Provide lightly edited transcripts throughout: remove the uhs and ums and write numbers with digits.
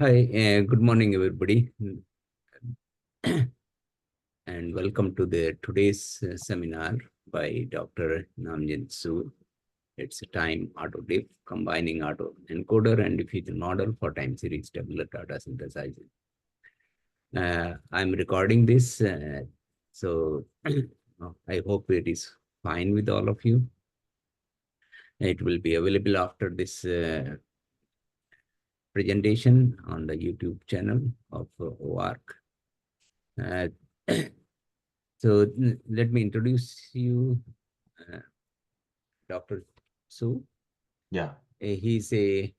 Hi, good morning, everybody, and welcome to today's seminar by Dr. Namjit Su. It's a TimeAutoDiff, combining auto-encoder and diffusion model for time series tabular data synthesizing. I'm recording this, so I hope it is fine with all of you. It will be available after this presentation on the YouTube channel of OARC. So let me introduce you, Dr. Su. Yeah. He's a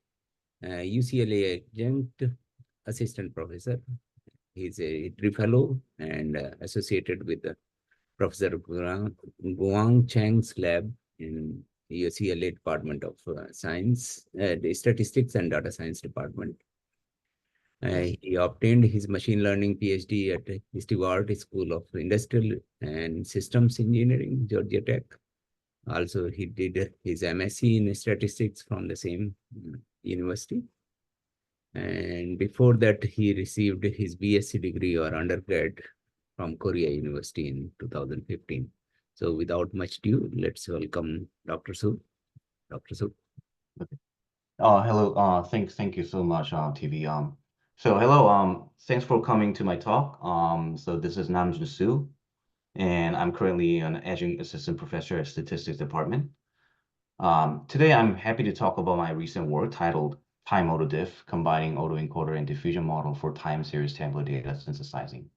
UCLA adjunct assistant professor. He's a IDRE Fellow and associated with Professor Guang Chang's lab in UCLA Department of Science, the Statistics and Data Science Department. Yes. He obtained his machine learning Ph.D. at Stewart School of Industrial and Systems Engineering, Georgia Tech. Also, he did his MSc in statistics from the same university. And before that, he received his BSc degree or undergrad from Korea University in 2015. So without much ado, let's welcome Dr. Su. Dr. Su. Okay. Hello. Thank you so much, TV. So hello. Thanks for coming to my talk. So this is Najoon Su, and I'm currently an adjunct assistant professor at Statistics Department. Today I'm happy to talk about my recent work titled TimeAutoDiff, combining autoencoder and diffusion model for time series tabular data synthesizing.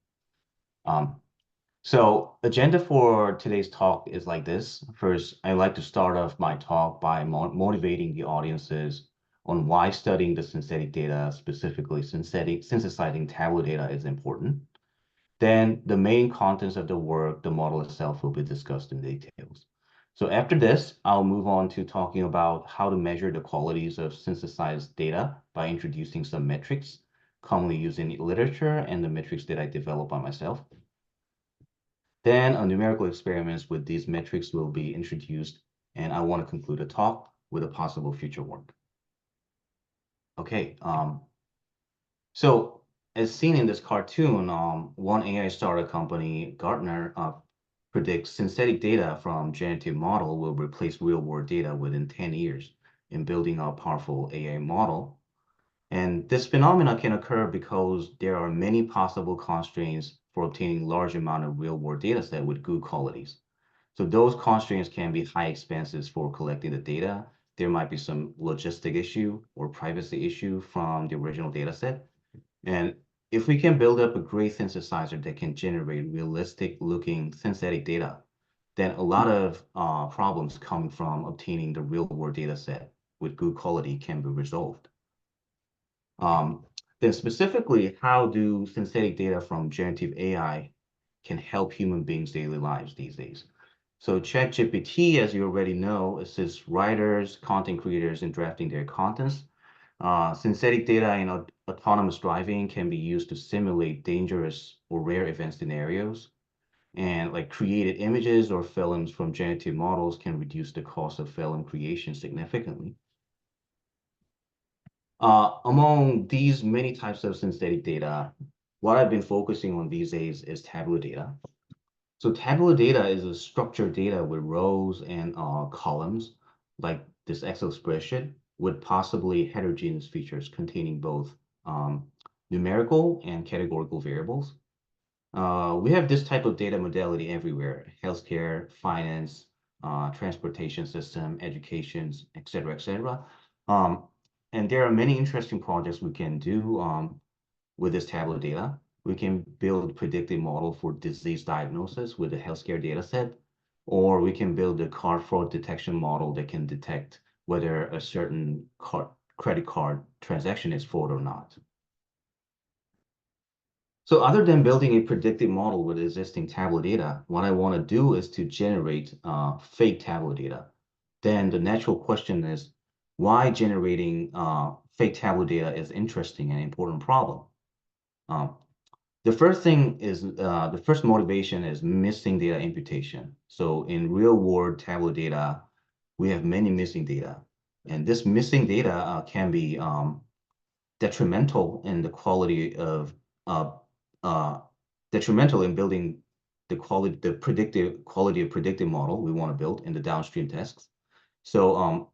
So agenda for today's talk is like this. First, I'd like to start off my talk by motivating the audiences on why studying the synthetic data, specifically synthesizing tabular data, is important. Then the main contents of the work, the model itself, will be discussed in details. So after this, I'll move on to talking about how to measure the qualities of synthesized data by introducing some metrics commonly used in literature and the metrics that I developed by myself. Then numerical experiments with these metrics will be introduced, and I want to conclude the talk with a possible future work. Okay, so as seen in this cartoon, one AI startup company, Gartner, predicts synthetic data from generative model will replace real-world data within 10 years in building a powerful AI model. And this phenomena can occur because there are many possible constraints for obtaining large amount of real-world data set with good qualities. So those constraints can be high expenses for collecting the data. There might be some logistic issue or privacy issue from the original data set. And if we can build up a great synthesizer that can generate realistic looking synthetic data, then a lot of problems coming from obtaining the real world data set with good quality can be resolved. Then specifically, how do synthetic data from generative AI can help human beings' daily lives these days? So ChatGPT, as you already know, assists writers, content creators in drafting their contents. Synthetic data in autonomous driving can be used to simulate dangerous or rare event scenarios. And like created images or films from generative models can reduce the cost of film creation significantly. Among these many types of synthetic data, what I've been focusing on these days is tabular data. So tabular data is a structured data with rows and columns, like this Excel spreadsheet, with possibly heterogeneous features containing both numerical and categorical variables. We have this type of data modality everywhere: healthcare, finance, transportation system, education, et cetera, et cetera. And there are many interesting projects we can do with this tabular data. We can build predictive model for disease diagnosis with a healthcare data set, or we can build a card fraud detection model that can detect whether a certain credit card transaction is fraud or not. So other than building a predictive model with existing tabular data, what I want to do is to generate fake tabular data. Then the natural question is, why generating fake tabular data is interesting and important problem? The first thing is, the first motivation is missing data imputation. So in real world tabular data, we have many missing data. And this missing data can be detrimental in the quality of detrimental in building the predictive quality of predictive model we want to build in the downstream tasks. So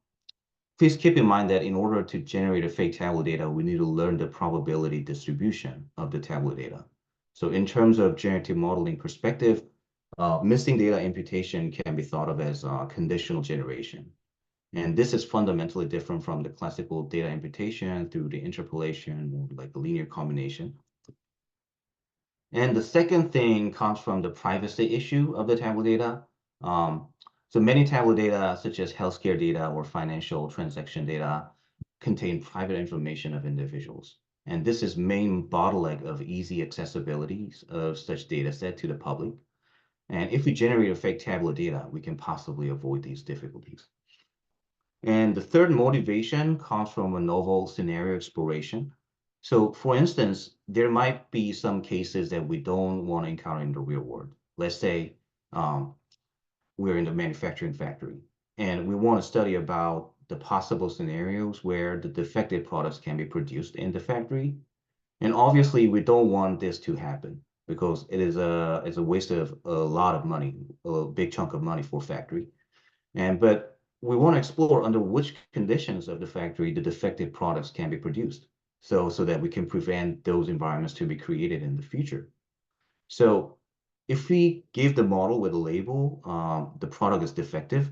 please keep in mind that in order to generate a fake tabular data, we need to learn the probability distribution of the tabular data. So in terms of generative modeling perspective, missing data imputation can be thought of as conditional generation. And this is fundamentally different from the classical data imputation through the interpolation or like a linear combination. And the second thing comes from the privacy issue of the tabular data. So many tabular data, such as healthcare data or financial transaction data, contain private information of individuals. And this is main bottleneck of easy accessibility of such data set to the public. And if we generate a fake tabular data, we can possibly avoid these difficulties. And the third motivation comes from a novel scenario exploration. So for instance, there might be some cases that we don't want to encounter in the real world. Let's say we're in the manufacturing factory and we want to study about the possible scenarios where the defective products can be produced in the factory. And obviously we don't want this to happen because it's a waste of a lot of money, a big chunk of money for factory. But we want to explore under which conditions of the factory the defective products can be produced, so that we can prevent those environments to be created in the future. So if we give the model with a label, the product is defective,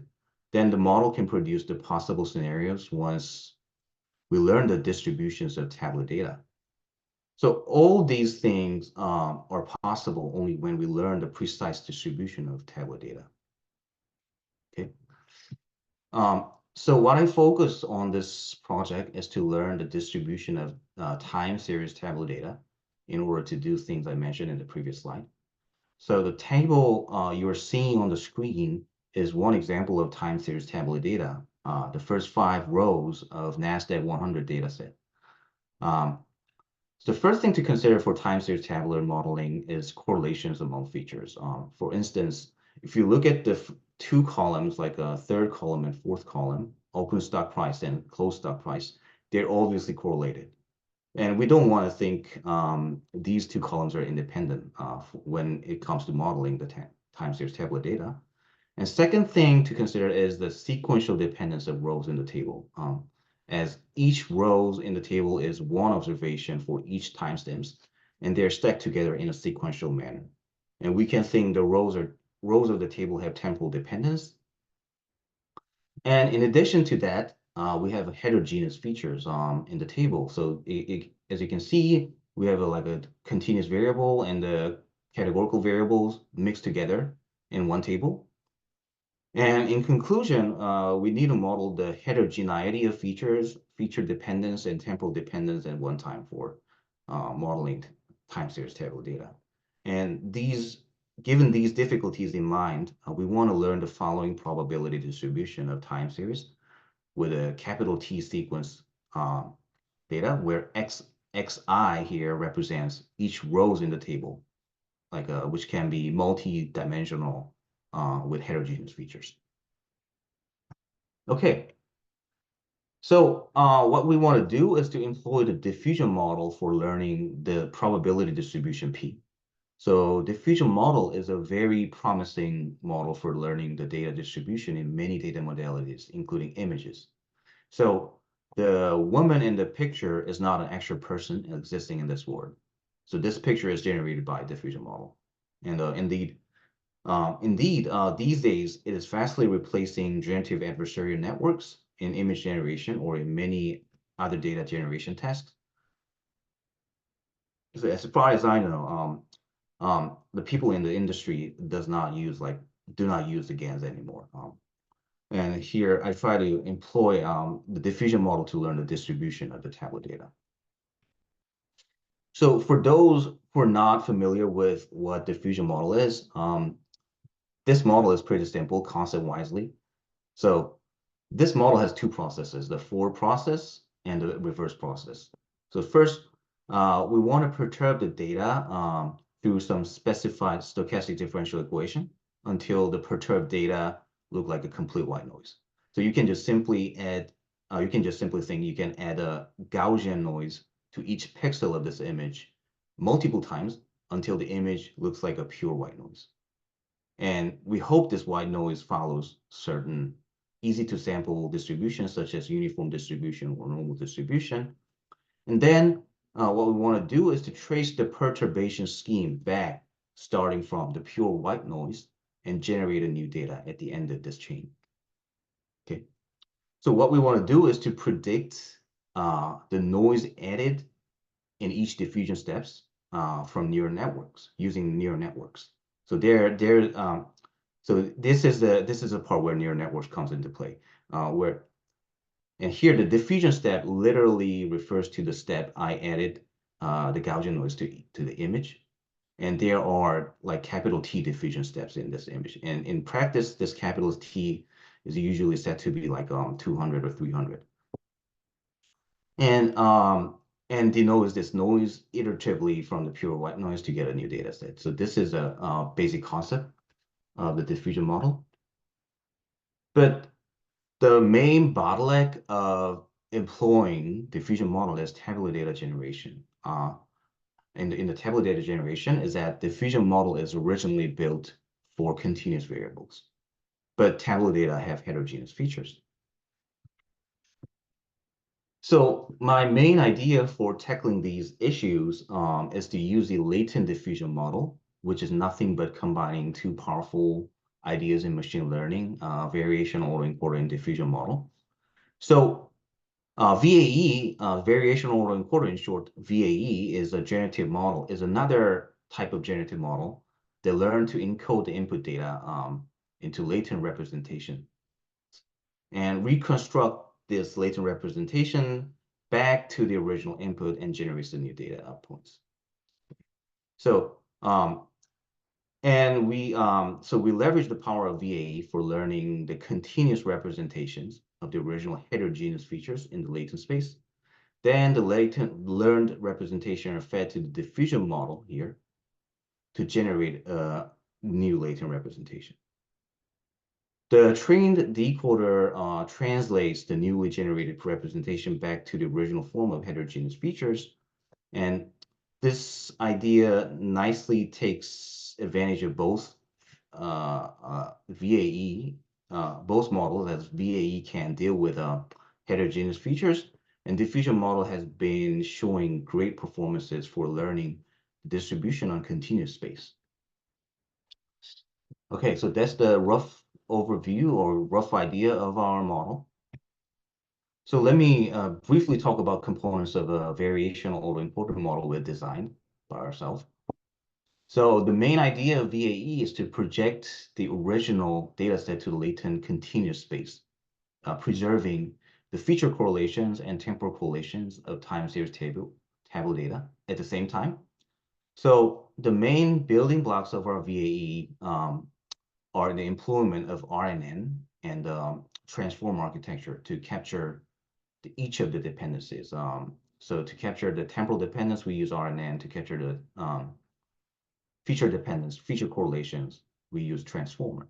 then the model can produce the possible scenarios once we learn the distributions of tabular data. So all these things are possible only when we learn the precise distribution of tabular data. Okay. So what I focus on this project is to learn the distribution of time series tabular data in order to do things I mentioned in the previous slide. So the table you're seeing on the screen is one example of time series tabular data, the first 5 rows of NASDAQ 100 data set. So the first thing to consider for time series tabular modeling is correlations among features. For instance, if you look at the 2 columns, like a 3rd column and 4th column, open stock price and closed stock price, they're obviously correlated. And we don't want to think these 2 columns are independent when it comes to modeling the time series tabular data. And second thing to consider is the sequential dependence of rows in the table. As each rows in the table is one observation for each timestamps, and they're stacked together in a sequential manner. And we can think the rows of the table have temporal dependence. And in addition to that, we have heterogeneous features in the table. So as you can see, we have a continuous variable and the categorical variables mixed together in one table. And in conclusion, we need to model the heterogeneity of features, feature dependence, and temporal dependence at one time for modeling time series tabular data. And given these difficulties in mind, we want to learn the following probability distribution of time series with a capital T sequence data, where xi here represents each rows in the table, which can be multi-dimensional with heterogeneous features. Okay. So what we want to do is to employ the diffusion model for learning the probability distribution P. So diffusion model is a very promising model for learning the data distribution in many data modalities, including images. So the woman in the picture is not an actual person existing in this world. So this picture is generated by a diffusion model. And indeed, these days, it is fastly replacing generative adversarial networks in image generation or in many other data generation tasks. So as far as I know, the people in the industry do not use the GANs anymore. And here I try to employ the diffusion model to learn the distribution of the tabular data. So for those who are not familiar with what diffusion model is, this model is pretty simple concept-wisely. So this model has 2 processes, the forward process and the reverse process. So first, we want to perturb the data through some specified stochastic differential equation until the perturbed data look like a complete white noise. So you can just simply think you can add a Gaussian noise to each pixel of this image multiple times until the image looks like a pure white noise. And we hope this white noise follows certain easy to sample distributions such as uniform distribution or normal distribution. And then what we want to do is to trace the perturbation scheme back starting from the pure white noise and generate a new data at the end of this chain. Okay. So what we want to do is to predict the noise added in each diffusion steps from neural networks using neural networks. So so this is a part where neural networks comes into play, and here the diffusion step literally refers to the step I added the Gaussian noise to the image. And there are like capital T diffusion steps in this image. And in practice, this capital T is usually set to be like 200 or 300. And denoise this noise iteratively from the pure white noise to get a new data set. So this is a basic concept of the diffusion model. But the main bottleneck of employing diffusion model is tabular data generation. In the tabular data generation is that diffusion model is originally built for continuous variables, but tabular data have heterogeneous features. So my main idea for tackling these issues is to use the latent diffusion model, which is nothing but combining two powerful ideas in machine learning, variational autoencoder and diffusion model. So VAE, variational autoencoder, in short, VAE is a generative model, is another type of generative model that learn to encode the input data into latent representation and reconstruct this latent representation back to the original input and generates the new data outputs. So we leverage the power of VAE for learning the continuous representations of the original heterogeneous features in the latent space. Then the latent learned representation are fed to the diffusion model here to generate a new latent representation. The trained decoder translates the newly generated representation back to the original form of heterogeneous features. And this idea nicely takes advantage of both VAE, both models, as VAE can deal with heterogeneous features, and diffusion model has been showing great performances for learning distribution on continuous space. Okay, so that's the rough overview or rough idea of our model. So let me briefly talk about components of a variational autoencoder model we designed by ourselves. So the main idea of VAE is to project the original data set to the latent continuous space, preserving the feature correlations and temporal correlations of time series table data at the same time. So the main building blocks of our VAE are the employment of RNN and transform architecture to capture each of the dependencies. So to capture the temporal dependence, we use RNN. To capture the feature dependence, feature correlations, we use transformer.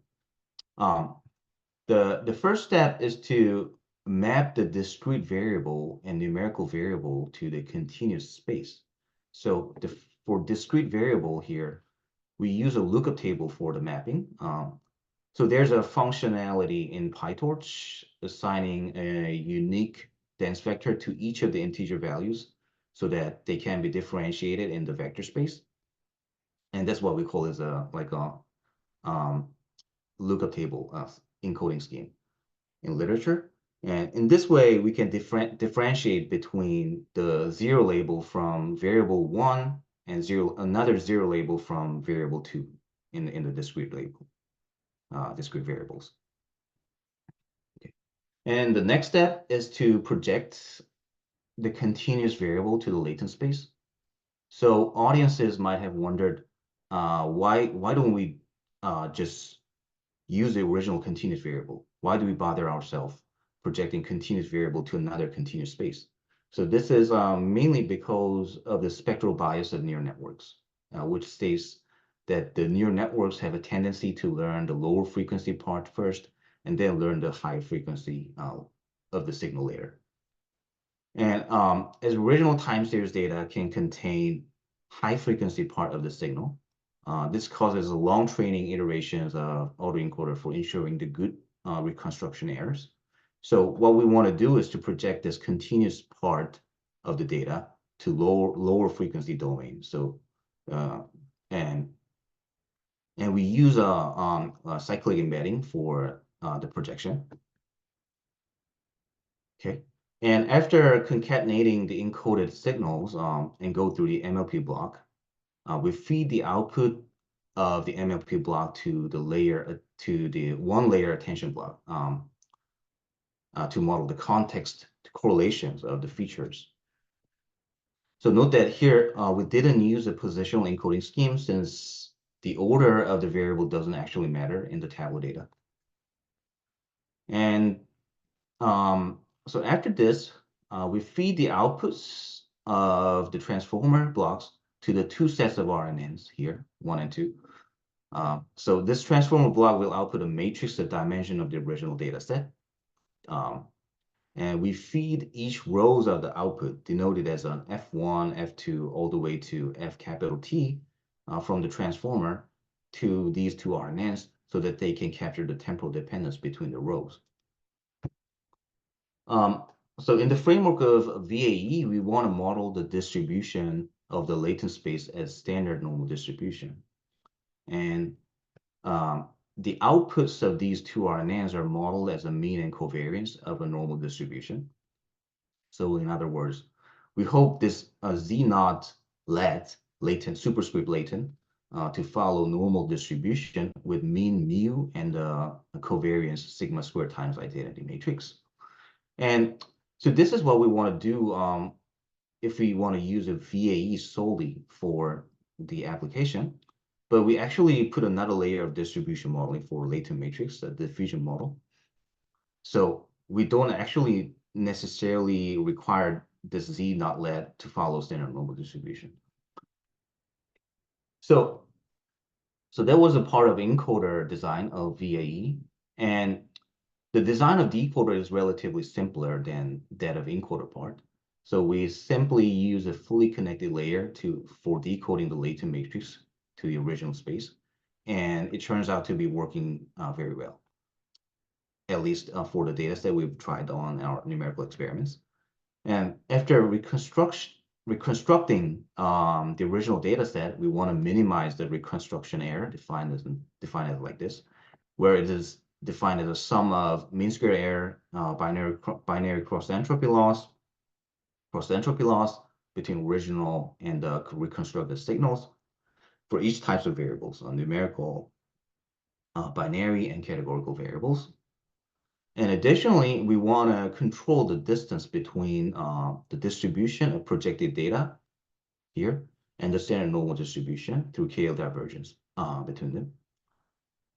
The first step is to map the discrete variable and numerical variable to the continuous space. So for discrete variable here, we use a lookup table for the mapping. So there's a functionality in PyTorch assigning a unique dense vector to each of the integer values so that they can be differentiated in the vector space. And that's what we call as a lookup table encoding scheme in literature. And in this way, we can differentiate between the zero label from variable 1 and another zero label from variable 2 in the discrete label, discrete variables. Okay. And the next step is to project the continuous variable to the latent space. So audiences might have wondered, why don't we just use the original continuous variable? Why do we bother ourselves projecting continuous variable to another continuous space? So this is mainly because of the spectral bias of neural networks, which states that the neural networks have a tendency to learn the lower frequency part first, and then learn the high frequency of the signal later. And as original time series data can contain high frequency part of the signal, this causes long training iterations of autoencoder for ensuring the good reconstruction errors. So what we want to do is to project this continuous part of the data to lower frequency domain. So and we use a cyclic embedding for the projection. Okay. And after concatenating the encoded signals and go through the MLP block, we feed the output of the MLP block to the one layer attention block to model the context correlations of the features. So note that here we didn't use a positional encoding scheme since the order of the variable doesn't actually matter in the tabular data. And so after this, we feed the outputs of the transformer blocks to the two sets of RNNs here, 1 and 2. So this transformer block will output a matrix, the dimension of the original data set. And we feed each rows of the output, denoted as an F1, F2, all the way to F capital T from the transformer to these two RNNs so that they can capture the temporal dependence between the rows. So in the framework of VAE, we want to model the distribution of the latent space as standard normal distribution. And the outputs of these two RNNs are modeled as a mean and covariance of a normal distribution. So in other words, we hope this Z0 latent, superscript latent, to follow normal distribution with mean mu and a covariance sigma squared times identity matrix. And so this is what we want to do if we want to use a VAE solely for the application. But we actually put another layer of distribution modeling for latent matrix, the diffusion model. So we don't actually necessarily require this Z not let to follow standard normal distribution. So that was a part of encoder design of VAE. And the design of decoder is relatively simpler than that of encoder part. So we simply use a fully connected layer for decoding the latent matrix to the original space. And it turns out to be working very well, at least for the data set we've tried on our numerical experiments. And after reconstructing the original data set, we want to minimize the reconstruction error, defined as like this, where it is defined as a sum of mean square error, binary cross entropy loss between original and reconstructed signals for each types of variables, numerical, binary, and categorical variables. And additionally, we want to control the distance between the distribution of projected data here and the standard normal distribution through KL divergence between them.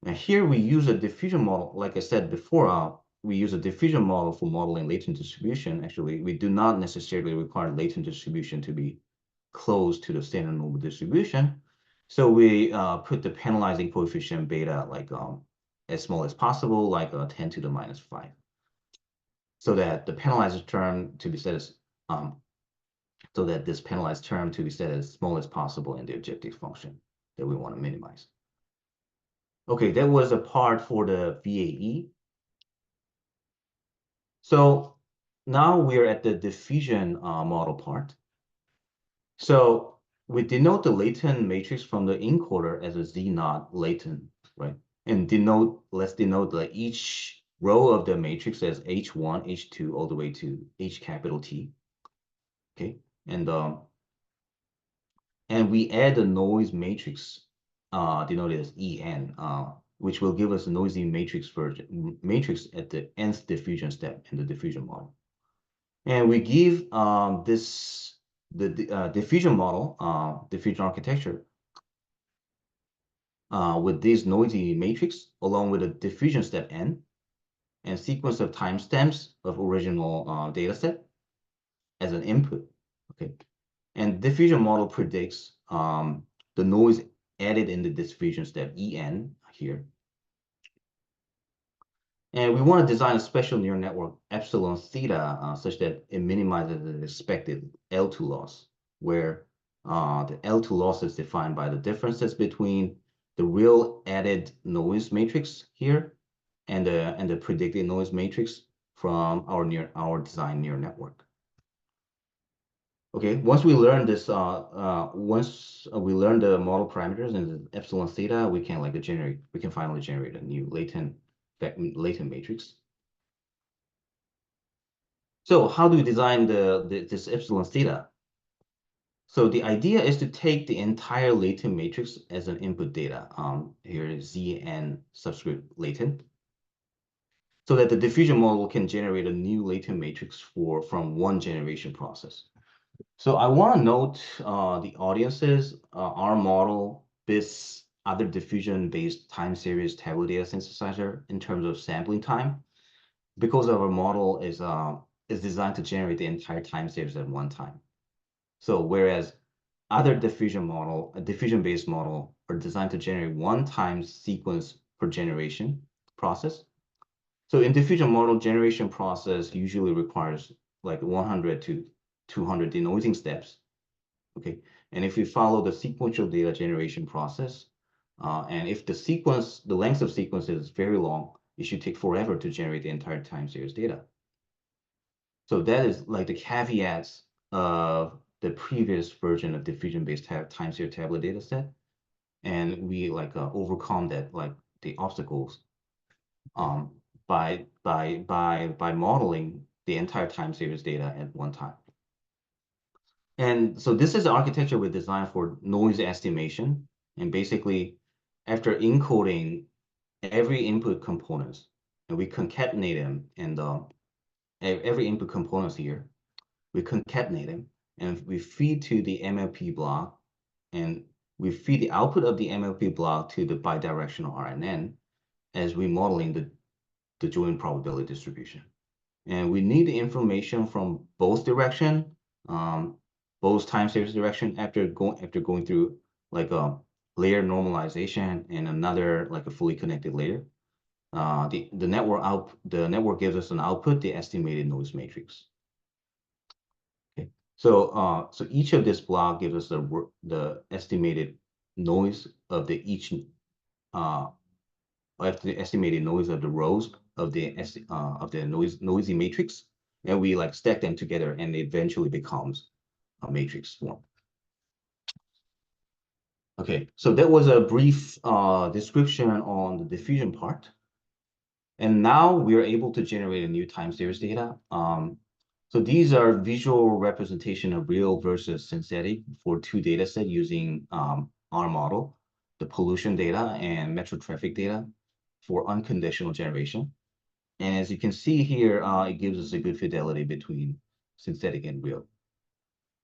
And here we use a diffusion model. Like I said before, we use a diffusion model for modeling latent distribution. Actually, we do not necessarily require latent distribution to be close to the standard normal distribution. So we put the penalizing coefficient beta like as small as possible, like 10 to the minus 5. So that the penalized term to be set as so that this penalized term to be set as small as possible in the objective function that we want to minimize. Okay, that was a part for the VAE. So now we're at the diffusion model part. So we denote the latent matrix from the encoder as a Z0 latent, right? And let's denote each row of the matrix as H1, H2, all the way to H capital T. Okay, and we add the noise matrix denoted as En, which will give us a noisy matrix at the nth diffusion step in the diffusion model. And we give the diffusion model, diffusion architecture, with this noisy matrix along with a diffusion step n and sequence of timestamps of original data set as an input. Okay, and diffusion model predicts the noise added in the diffusion step En here. And we want to design a special neural network epsilon theta such that it minimizes the expected L2 loss, where the L2 loss is defined by the differences between the real added noise matrix here and the predicted noise matrix from our design neural network. Okay, once we learn this, once we learn the model parameters and the epsilon theta, we can finally generate a new latent matrix. So how do we design this epsilon theta? So the idea is to take the entire latent matrix as an input data. Here is Z and subscript latent, so that the diffusion model can generate a new latent matrix from one generation process. So I want to note the audiences, our model beats other diffusion-based time series tabular data synthesizer in terms of sampling time, because our model is designed to generate the entire time series at one time. So whereas other diffusion-based model are designed to generate one time sequence per generation process. So in diffusion model, generation process usually requires like 100 to 200 denoising steps. Okay, and if we follow the sequential data generation process, and if the length of sequence is very long, it should take forever to generate the entire time series data. So that is like the caveats of the previous version of diffusion-based time series tabular data set, and we overcome that the obstacles by modeling the entire time series data at one time. And so this is the architecture we designed for noise estimation. And basically, after encoding every input components, and we concatenate them, and every input components here, we concatenate them, and we feed to the MLP block, and we feed the output of the MLP block to the bidirectional RNN as we modeling the joint probability distribution. And we need the information from both direction, both time series direction after going through like a layer normalization and another like a fully connected layer. The network gives us an output, the estimated noise matrix. Okay, so each of this block gives us the estimated noise of the estimated noise of the rows of the noisy matrix, and we stack them together, and it eventually becomes a matrix form. Okay, so that was a brief description on the diffusion part. And now we are able to generate a new time series data. So these are visual representation of real versus synthetic for two data sets using our model, the pollution data and metro traffic data for unconditional generation. And as you can see here, it gives us a good fidelity between synthetic and real.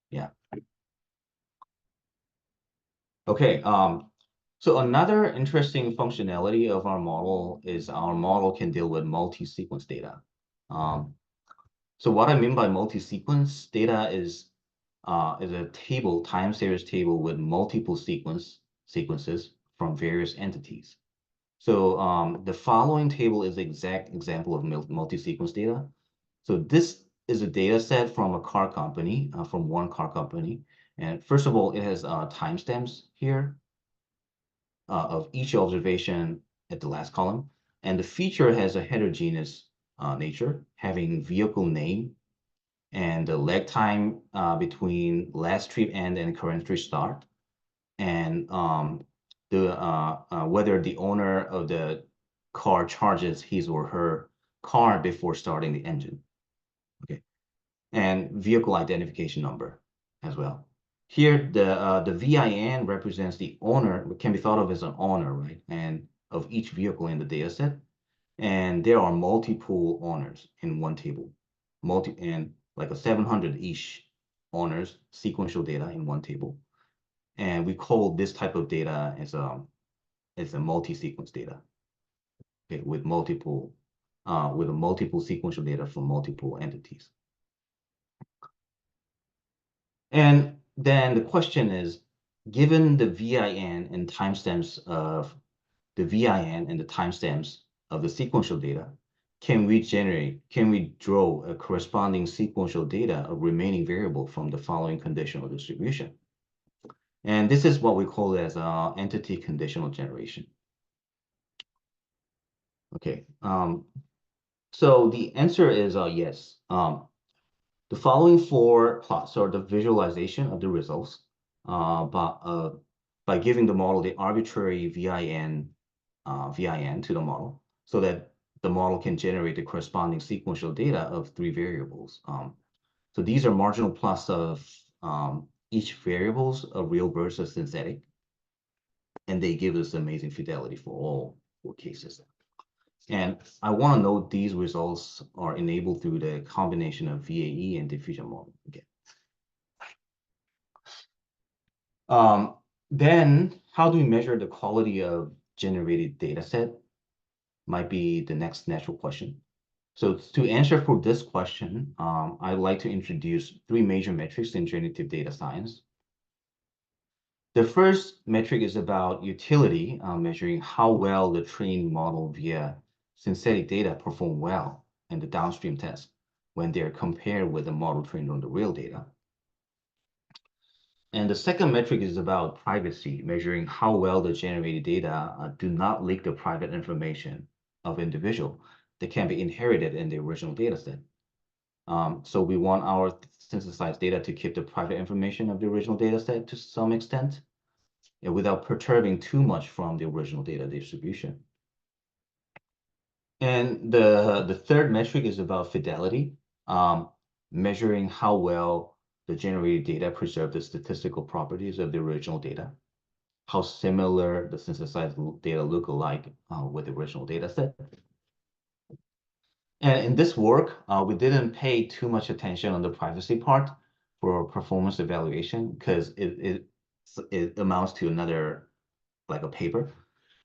Yeah. Okay. So another interesting functionality of our model is our model can deal with multi-sequence data. So what I mean by multi-sequence data is a time series table with multiple sequences from various entities. So the following table is the exact example of multi-sequence data. So this is a data set from a car company, from one car company. And first of all, it has timestamps here of each observation at the last column. And the feature has a heterogeneous nature, having vehicle name and the lag time between last trip end and current trip start, and whether the owner of the car charges his or her car before starting the engine. Okay, and vehicle identification number as well. Here, the VIN represents the owner, can be thought of as an owner, right? And of each vehicle in the data set. And there are multiple owners in one table, and like a 700-ish owners, sequential data in one table. And we call this type of data as a multi-sequence data, okay, with multiple sequential data from multiple entities. And then the question is, given the VIN and timestamps of the VIN and the timestamps of the sequential data, can we draw a corresponding sequential data of remaining variable from the following conditional distribution? And this is what we call as entity conditional generation. Okay, so the answer is yes. The following four plots are the visualization of the results by giving the model the arbitrary VIN to the model so that the model can generate the corresponding sequential data of three variables. So these are marginal plots of each variables of real versus synthetic, and they give us amazing fidelity for all four cases. And I want to note these results are enabled through the combination of VAE and diffusion model again. Then how do we measure the quality of generated data set? Might be the next natural question. So to answer for this question, I'd like to introduce three major metrics in generative data science. The first metric is about utility, measuring how well the trained model via synthetic data perform well in the downstream test when they're compared with a model trained on the real data. And the second metric is about privacy, measuring how well the generated data do not leak the private information of individual that can be inherited in the original data set. So we want our synthesized data to keep the private information of the original data set to some extent, and without perturbing too much from the original data distribution. And the third metric is about fidelity, measuring how well the generated data preserve the statistical properties of the original data, how similar the synthesized data look alike with the original data set. And in this work, we didn't pay too much attention on the privacy part for performance evaluation because it amounts to another, like a paper.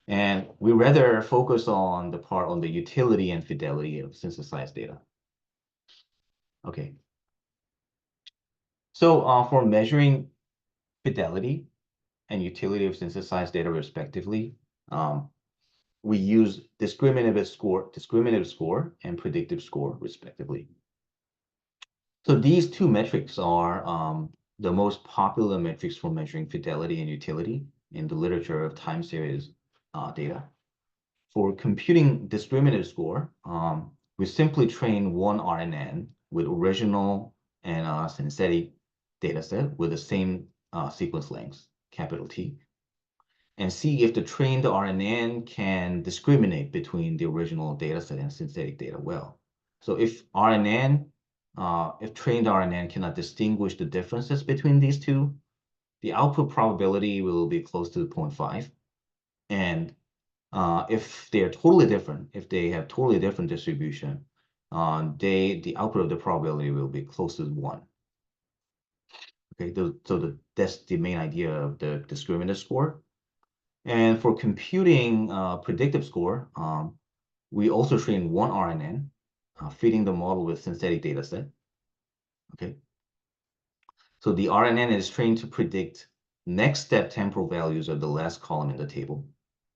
And we rather focus on the part on the utility and fidelity of synthesized data. Okay. So for measuring fidelity and utility of synthesized data respectively, we use discriminative score and predictive score respectively. So these two metrics are the most popular metrics for measuring fidelity and utility in the literature of time series data. For computing discriminative score, we simply train one RNN with original and synthetic data set with the same sequence length, capital T, and see if the trained RNN can discriminate between the original data set and synthetic data well. So if trained RNN cannot distinguish the differences between these two, the output probability will be close to 0.5. And if they are totally different, if they have totally different distribution, the output of the probability will be close to 1. Okay, that's the main idea of the discriminative score. And for computing predictive score, we also train one RNN, feeding the model with synthetic data set. Okay, so the RNN is trained to predict next step temporal values of the last column in the table.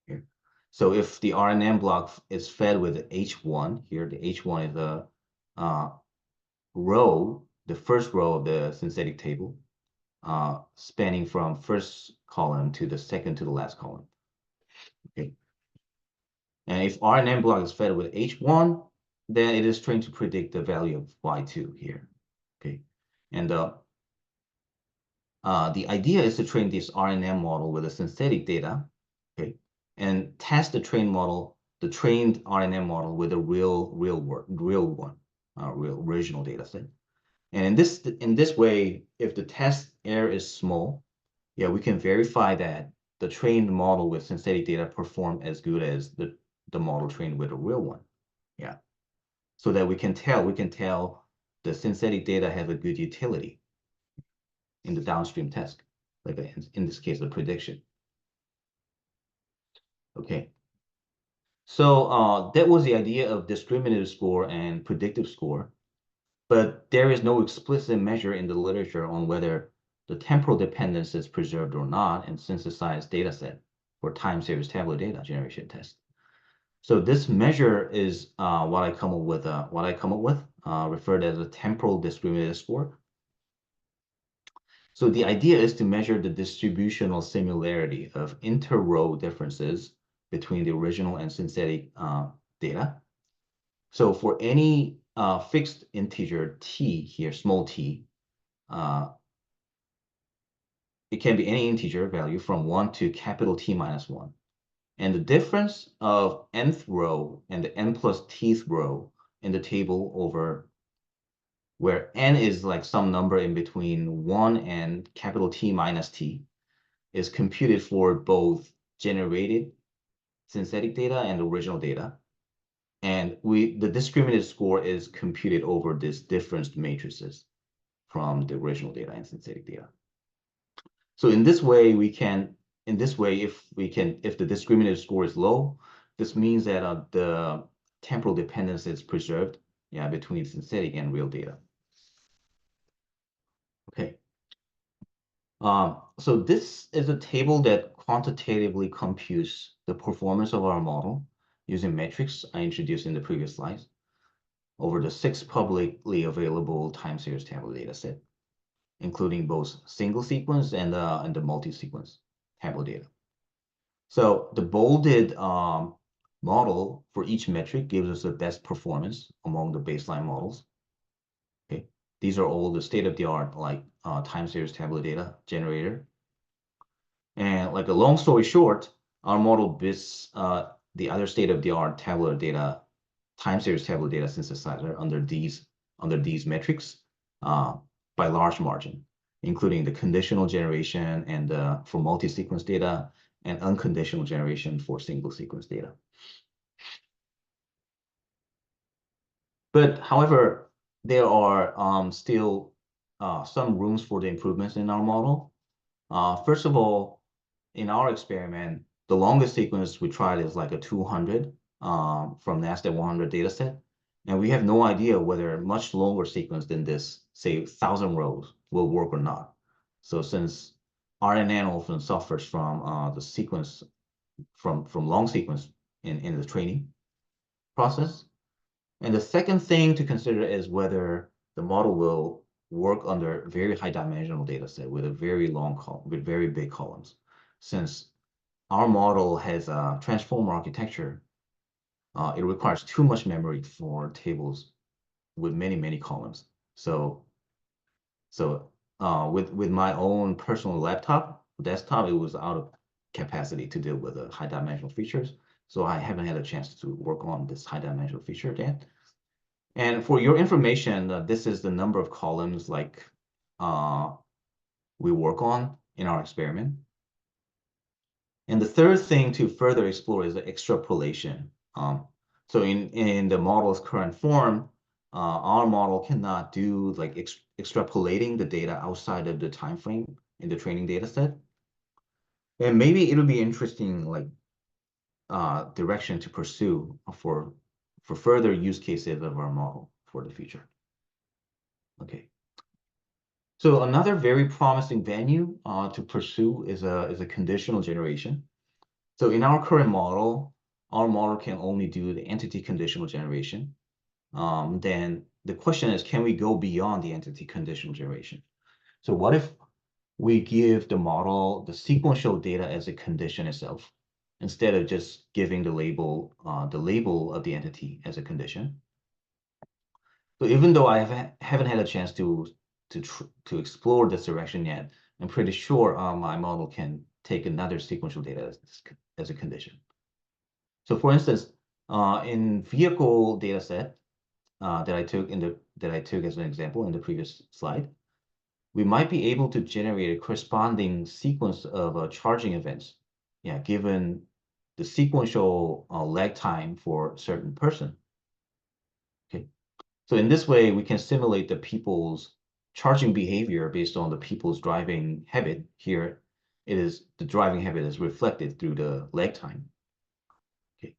Here. So if the RNN block is fed with H1, here the H1 is the row, the first row of the synthetic table, spanning from first column to the second to the last column. Okay. And if RNN block is fed with H1, then it is trained to predict the value of Y2 here. Okay. And the idea is to train this RNN model with a synthetic data, okay, and test the trained RNN model with a real original data set. And in this way, if the test error is small, yeah, we can verify that the trained model with synthetic data perform as good as the model trained with a real one. Yeah. So that we can tell the synthetic data has a good utility in the downstream test, like in this case, the prediction. Okay. So that was the idea of discriminative score and predictive score, but there is no explicit measure in the literature on whether the temporal dependence is preserved or not in synthesized data set for time series tabular data generation test. So this measure is what I come up with. Referred as a temporal discriminator score. So the idea is to measure the distributional similarity of inter-row differences between the original and synthetic data. So for any fixed integer t here, small t, it can be any integer value from 1 to capital T minus 1. And the difference of nth row and the n plus tth row in the table over where n is like some number in between 1 and capital T minus t is computed for both generated synthetic data and original data. And the discriminated score is computed over this difference matrices from the original data and synthetic data. So in this way, if the discriminated score is low, this means that the temporal dependence is preserved, between synthetic and real data. Okay. So this is a table that quantitatively computes the performance of our model using metrics I introduced in the previous slides over the 6 publicly available time series tabular data set, including both single sequence and the multi-sequence tabular data. So the bolded model for each metric gives us the best performance among the baseline models. Okay, these are all the state-of-the-art like time series tabular data generator. And like a long story short, our model beats the other state-of-the-art tabular data time series tabular data synthesizer under these metrics by large margin, including the conditional generation and for multi-sequence data and unconditional generation for single sequence data. But however, there are still some rooms for the improvements in our model. First of all, in our experiment, the longest sequence we tried is like a 200 from NASDAQ 100 dataset. And we have no idea whether a much longer sequence than this, say 1,000 rows, will work or not. So since RNN often suffers from the sequence from long sequence in the training process. And the second thing to consider is whether the model will work under very high dimensional data set with a very long column, with very big columns. Since our model has a transformer architecture, it requires too much memory for tables with many columns. So with my own personal desktop, it was out of capacity to deal with the high dimensional features. So I haven't had a chance to work on this high dimensional feature yet. And for your information, this is the number of columns like we work on in our experiment. And the third thing to further explore is the extrapolation. So in the model's current form, our model cannot do like extrapolating the data outside of the time frame in the training data set. And maybe it'll be interesting like direction to pursue for further use cases of our model for the future. Okay. So another very promising venue to pursue is a conditional generation. So in our current model, our model can only do the entity conditional generation. Then the question is, can we go beyond the entity conditional generation? So what if we give the model the sequential data as a condition itself, instead of just giving the label of the entity as a condition? So even though I haven't had a chance to explore this direction yet, I'm pretty sure my model can take another sequential data as a condition. So for instance, in vehicle data set that I took as an example in the previous slide, we might be able to generate a corresponding sequence of charging events, given the sequential lag time for a certain person. Okay, so in this way, we can simulate the people's charging behavior based on the people's driving habit. Here, the driving habit is reflected through the lag time. Okay,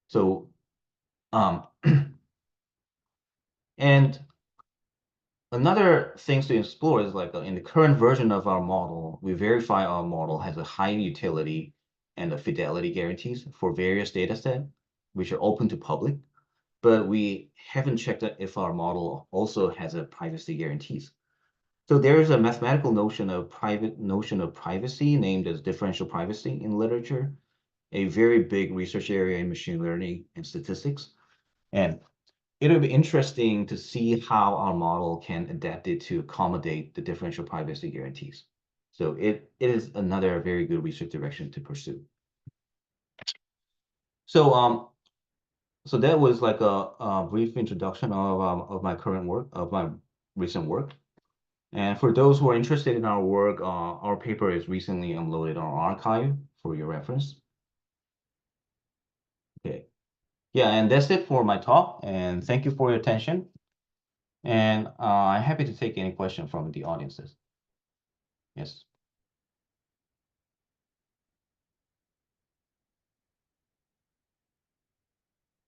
so and another things to explore is like in the current version of our model, we verify our model has a high utility and the fidelity guarantees for various data set which are open to public, but we haven't checked if our model also has a privacy guarantees. So there is a mathematical notion of privacy named as differential privacy in literature, a very big research area in machine learning and statistics. And it'll be interesting to see how our model can adapt it to accommodate the differential privacy guarantees. So it is another very good research direction to pursue. So so that was like a brief introduction of my current work, of my recent work. And for those who are interested in our work, our paper is recently uploaded on our archive for your reference. Okay. Yeah, and that's it for my talk. And thank you for your attention. And I'm happy to take any question from the audiences. Yes.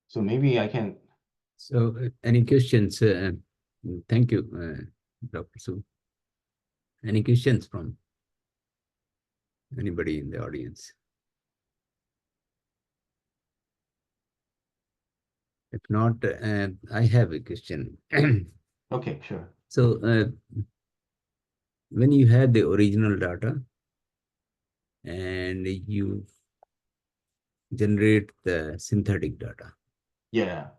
So maybe I can. So any questions? Thank you, Dr. Su. Any questions from anybody in the audience? If not, I have a question. Okay, sure. So when you had the original data and you generate the synthetic data, Yeah.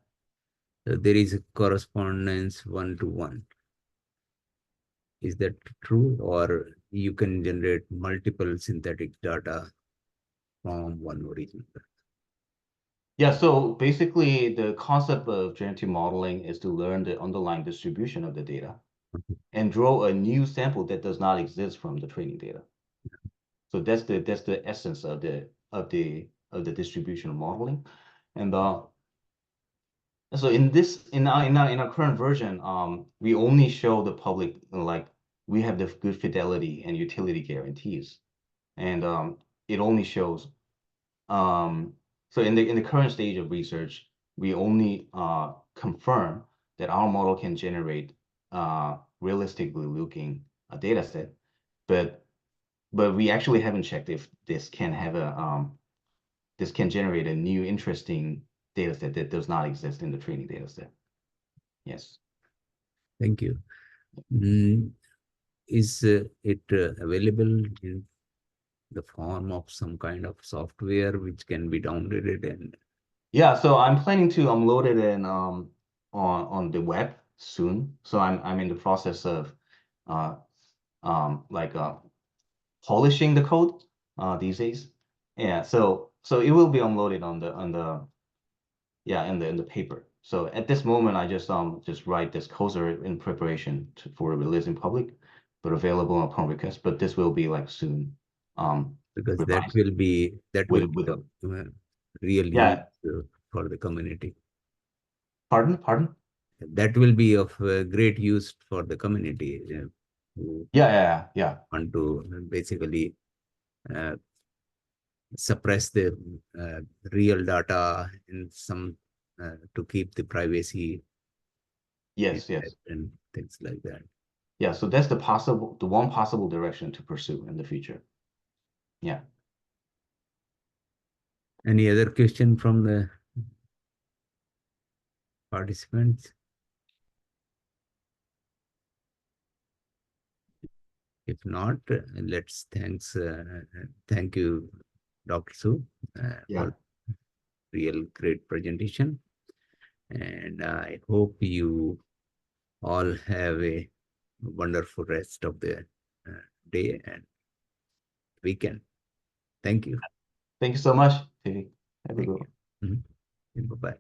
so there is a correspondence 1-to-1. Is that true? Or you can generate multiple synthetic data from one original data? Yeah, so basically the concept of generative modeling is to learn the underlying distribution of the data and draw a new sample that does not exist from the training data. So that's the essence of the distribution modeling. And so in our current version, we only show the public like we have the good fidelity and utility guarantees, and it only shows. So in the current stage of research, we only confirm that our model can generate realistically looking a data set, but we actually haven't checked if this can have this can generate a new interesting data set that does not exist in the training data set. Yes. Thank you. Is it available in the form of some kind of software which can be downloaded? And Yeah, so I'm planning to upload it in on the web soon. So I'm in the process of uh like polishing the code these days. Yeah, so it will be uploaded on the yeah in the paper. So at this moment, I just write this course in preparation for release in public, but available upon request. But this will be like soon because that revised will be with of real use yeah. for the community. Pardon. That will be of great use for the community who Yeah. want to basically uh, suppress the real data in some to keep the privacy Yes. intact and things like that. Yeah, so that's the one possible direction to pursue in the future. Yeah. Any other question from the participants? If not, let's thank you, Dr. Su, Yeah. for real great presentation. And I hope you all have a wonderful rest of the day and weekend. Thank you. Thank you so much, Phoebe. Have a Thank good one. you. Bye-bye.